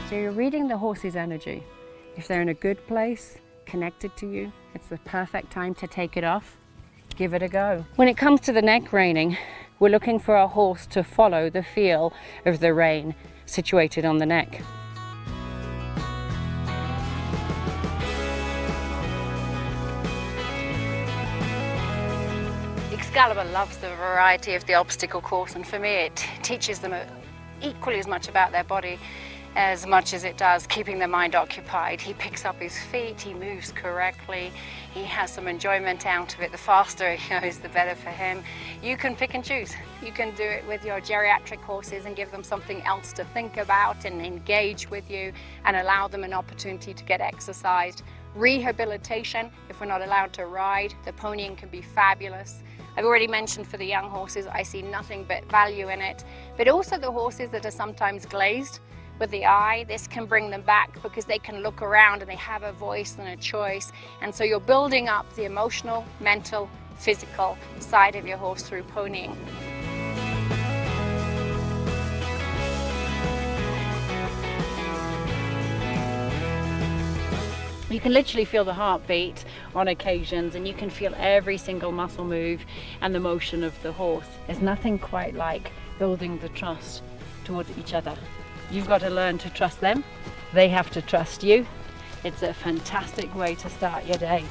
So you're reading the horse's energy. If they're in a good place, connected to you, it's the perfect time to take it off. Give it a go. When it comes to the neck reining, we're looking for our horse to follow the feel of the rein situated on the neck. Excalibur loves the variety of the obstacle course, and for me it teaches them equally as much about their body as much as it does keeping their mind occupied. He picks up his feet, he moves correctly, he has some enjoyment out of it. The faster he goes, the better for him. You can pick and choose. You can do it with your geriatric horses and give them something else to think about and engage with you and allow them an opportunity to get exercised. Rehabilitation, if we're not allowed to ride, the ponying can be fabulous. I've already mentioned for the young horses, I see nothing but value in it, but also the horses that are sometimes glazed with the eye, this can bring them back because they can look around and they have a voice and a choice. And so you're building up the emotional, mental, physical side of your horse through ponying. You can literally feel the heartbeat on occasions, and you can feel every single muscle move and the motion of the horse. There's nothing quite like building the trust towards each other. You've got to learn to trust them. They have to trust you. It's a fantastic way to start your day.